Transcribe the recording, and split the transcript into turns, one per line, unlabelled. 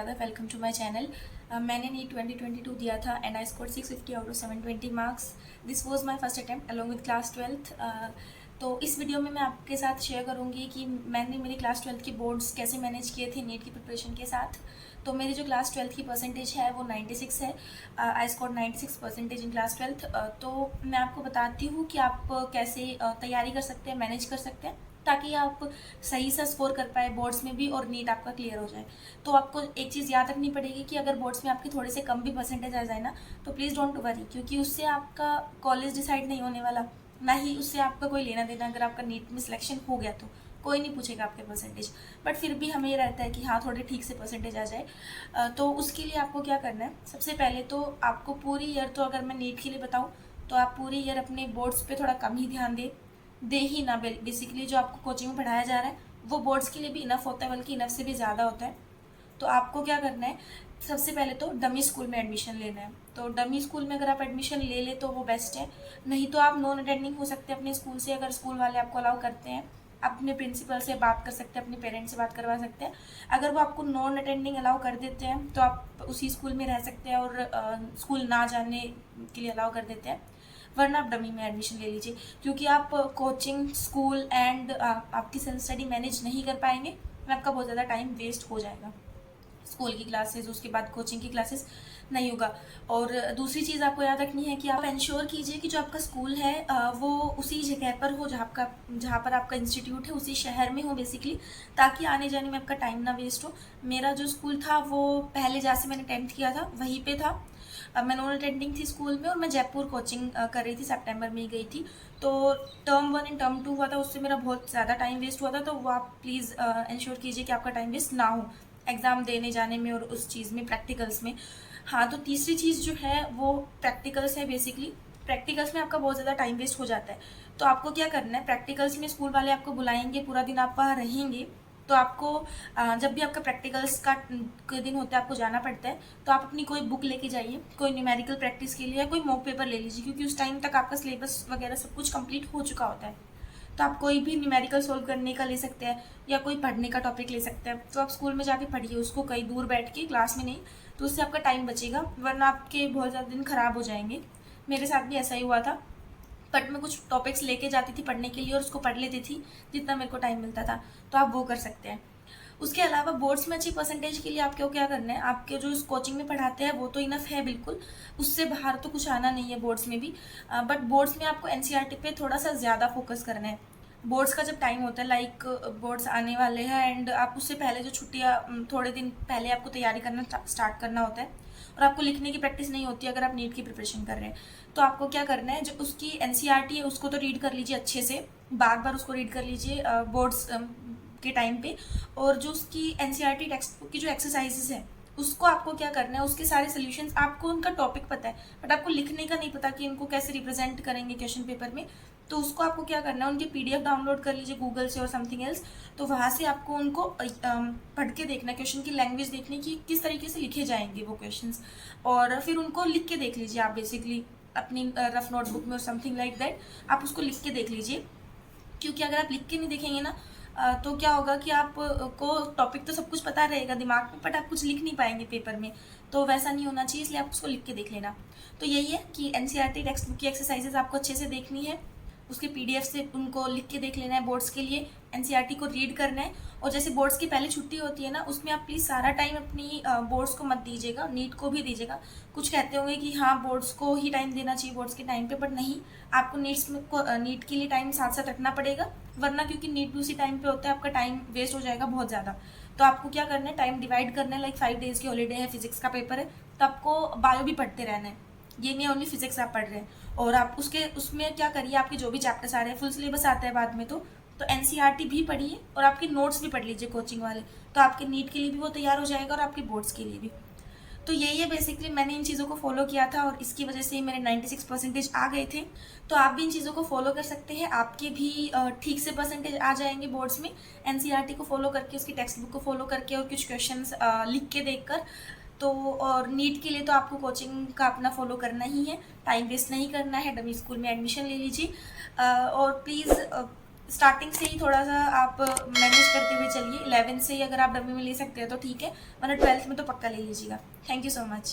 Yadav, welcome to my channel. मैंने NEET 2022 दिया था and I score 650 out of 720 marks. This was my first attempt along with class 12th। तो इस video में मैं आपके साथ शेयर करूंगी कि मैंने मेरी क्लास 12th की बोर्ड्स कैसे मैनेज किए थे नीट की प्रिपरेशन के साथ। तो मेरी जो क्लास 12th की परसेंटेज है वो 96 है। I score 96 percentage in class 12th। तो मैं आपको बताती हूँ कि आप कैसे तैयारी कर सकते हैं, मैनेज कर सकते हैं, ताकि आप सही से स्कोर कर पाए बोर्ड्स में भी और नीट आपका क्लियर हो जाए। तो आपको एक चीज़ याद रखनी पड़ेगी कि अगर बोर्ड्स में आपके थोड़े से कम भी परसेंटेज आ जाए ना, तो प्लीज़ डोंट वरी, क्योंकि उससे आपका कॉलेज डिसाइड नहीं होने वाला, ना ही उससे आपका कोई लेना देना। अगर आपका नीट में सिलेक्शन हो गया तो कोई नहीं पूछेगा आपके परसेंटेज, बट फिर भी हमें ये रहता है कि हाँ थोड़े ठीक से परसेंटेज आ जाए। तो उसके लिए आपको क्या करना है, सबसे पहले तो आपको पूरी ईयर, तो अगर मैं नीट के लिए बताऊँ तो आप पूरी ईयर अपने बोर्ड्स पे थोड़ा कम ही ध्यान दे ही ना। बेसिकली जो आपको कोचिंग में पढ़ाया जा रहा है वो बोर्ड्स के लिए भी इनफ होता है, बल्कि इनफ से भी ज़्यादा होता है। तो आपको क्या करना है, सबसे पहले तो डमी स्कूल में एडमिशन लेना है। तो डमी स्कूल में अगर आप एडमिशन ले ले तो वो बेस्ट है, नहीं तो आप नॉन अटेंडिंग हो सकते हैं अपने स्कूल से, अगर स्कूल वाले आपको अलाउ करते हैं। अपने प्रिंसिपल से बात कर सकते हैं, अपने पेरेंट्स से बात करवा सकते हैं। अगर वो आपको नॉन अटेंडिंग अलाउ कर देते हैं तो आप उसी स्कूल में रह सकते हैं और स्कूल ना जाने के लिए अलाउ कर देते हैं, वरना आप डमी में एडमिशन ले लीजिए। क्योंकि आप कोचिंग, स्कूल एंड आपकी सेल्फ स्टडी मैनेज नहीं कर पाएंगे और आपका बहुत ज़्यादा टाइम वेस्ट हो जाएगा। स्कूल की क्लासेस, उसके बाद कोचिंग की क्लासेस नहीं होगा। और दूसरी चीज़ आपको याद रखनी है कि आप इंश्योर कीजिए कि जो आपका स्कूल है वो उसी जगह पर हो जहाँ पर आपका इंस्टीट्यूट है, उसी शहर में हो बेसिकली, ताकि आने जाने में आपका टाइम ना वेस्ट हो। मेरा जो स्कूल था वो पहले जहाँ से मैंने 10th किया था वहीं पे था। मैं नॉन अटेंडिंग थी स्कूल में और मैं जयपुर कोचिंग कर रही थी, सितंबर में ही गई थी। तो टर्म 1 एंड टर्म 2 हुआ था, उससे मेरा बहुत ज़्यादा टाइम वेस्ट हुआ था। तो वो आप प्लीज़ इंश्योर कीजिए कि आपका टाइम वेस्ट ना हो एग्ज़ाम देने जाने में और उस चीज़ में, प्रैक्टिकल्स में। हाँ, तो तीसरी चीज़ जो है वो प्रैक्टिकल्स है। बेसिकली प्रैक्टिकल्स में आपका बहुत ज़्यादा टाइम वेस्ट हो जाता है। तो आपको क्या करना है, प्रैक्टिकल्स में स्कूल वाले आपको बुलाएंगे, पूरा दिन आप वहाँ रहेंगे। तो आपको जब भी आपका प्रैक्टिकल्स का के दिन होता है, आपको जाना पड़ता है, तो आप अपनी कोई बुक लेके जाइए, कोई न्यूमेरिकल प्रैक्टिस के लिए, या कोई मॉक पेपर ले लीजिए, क्योंकि उस टाइम तक आपका सिलेबस वगैरह सब कुछ कंप्लीट हो चुका होता है। तो आप कोई भी न्यूमेरिकल सोल्व करने का ले सकते हैं या कोई पढ़ने का टॉपिक ले सकते हैं। तो आप स्कूल में जाके पढ़िए उसको, कहीं दूर बैठ के, क्लास में नहीं। तो उससे आपका टाइम बचेगा, वरना आपके बहुत ज़्यादा दिन खराब हो जाएंगे। मेरे साथ भी ऐसा ही हुआ था, बट मैं कुछ टॉपिक्स लेके जाती थी पढ़ने के लिए और उसको पढ़ लेती थी जितना मेरे को टाइम मिलता था। तो आप वो कर सकते हैं। उसके अलावा बोर्ड्स में अच्छी परसेंटेज के लिए आपको क्या करना है, आपके जो इस कोचिंग में पढ़ाते हैं वो तो इनफ है बिल्कुल, उससे बाहर तो कुछ आना नहीं है बोर्ड्स में भी। बट बोर्ड्स में आपको एनसीईआरटी पे थोड़ा सा ज़्यादा फोकस करना है। बोर्ड्स का जब टाइम होता है, लाइक बोर्ड्स आने वाले हैं एंड आप उससे पहले जो छुट्टियाँ, थोड़े दिन पहले आपको तैयारी करना स्टार्ट करना होता है, और आपको लिखने की प्रैक्टिस नहीं होती अगर आप नीट की प्रिपरेशन कर रहे हैं। तो आपको क्या करना है, जो उसकी एनसीईआरटी है उसको तो रीड कर लीजिए अच्छे से, बार बार उसको रीड कर लीजिए बोर्ड्स के टाइम पे। और जो उसकी एनसीईआरटी टेक्स्ट बुक की जो एक्सरसाइजेस है उसको आपको क्या करना है, उसके सारे सोल्यूशंस, आपको उनका टॉपिक पता है बट आपको लिखने का नहीं पता कि इनको कैसे रिप्रेजेंट करेंगे क्वेश्चन पेपर में। तो उसको आपको क्या करना है, उनके पीडीएफ डाउनलोड कर लीजिए गूगल से और समथिंग एल्स। तो वहाँ से आपको उनको पढ़ के देखना है, क्वेश्चन की लैंग्वेज देखने की, किस तरीके से लिखे जाएंगे वो क्वेश्चंस, और फिर उनको लिख के देख लीजिए आप बेसिकली अपनी रफ नोटबुक में और समथिंग लाइक दैट। आप उसको लिख के देख लीजिए, क्योंकि अगर आप लिख के नहीं देखेंगे ना तो क्या होगा कि आप को टॉपिक तो सब कुछ पता रहेगा दिमाग में, बट आप कुछ लिख नहीं पाएंगे पेपर में। तो वैसा नहीं होना चाहिए, इसलिए आप उसको लिख के देख लेना। तो यही है कि एनसीईआरटी टेक्स्ट बुक की एक्सरसाइजेज आपको अच्छे से देखनी है, उसके पीडीएफ से उनको लिख के देख लेना है। बोर्ड्स के लिए एनसीईआरटी को रीड करना है। और जैसे बोर्ड्स की पहले छुट्टी होती है ना, उसमें आप प्लीज़ सारा टाइम अपनी बोर्ड्स को मत दीजिएगा, नीट को भी दीजिएगा। कुछ कहते होंगे कि हाँ बोर्ड्स को ही टाइम देना चाहिए बोर्ड्स के टाइम पे, बट नहीं, आपको नीट के लिए टाइम साथ साथ रखना पड़ेगा, वरना क्योंकि नीट भी उसी टाइम पे होता है, आपका टाइम वेस्ट हो जाएगा बहुत ज़्यादा। तो आपको क्या करना है, टाइम डिवाइड करना है। लाइक 5 डेज़ की हॉलीडे है, फिजिक्स का पेपर है, तो आपको बायो भी पढ़ते रहना है, ये नहीं ओनली फिजिक्स आप पढ़ रहे हैं। और आप उसमें क्या करिए, आपके जो भी चैप्टर्स आ रहे हैं, फुल सिलेबस आता है बाद में, तो एनसीईआरटी भी पढ़िए और आपके नोट्स भी पढ़ लीजिए कोचिंग वाले। तो आपके नीट के लिए भी वो तैयार हो जाएगा और आपके बोर्ड्स के लिए भी। तो यही है बेसिकली, मैंने इन चीज़ों को फॉलो किया था और इसकी वजह से मेरे 96 परसेंटेज आ गए थे। तो आप भी इन चीज़ों को फॉलो कर सकते हैं, आपके भी ठीक से परसेंटेज आ जाएंगे बोर्ड्स में, एनसीईआरटी को फॉलो करके, उसकी टेक्स्ट बुक को फॉलो करके और कुछ क्वेश्चंस लिख के देखकर। तो और नीट के लिए तो आपको कोचिंग का अपना फॉलो करना ही है, टाइम वेस्ट नहीं करना है, डमी स्कूल में एडमिशन ले लीजिए। और प्लीज़ स्टार्टिंग से ही थोड़ा सा आप मैनेज करते हुए चलिए। 11th से ही अगर आप डब्ल्यू में ले सकते हैं तो ठीक है, वरना 12th में तो पक्का ले लीजिएगा। Thank you so much.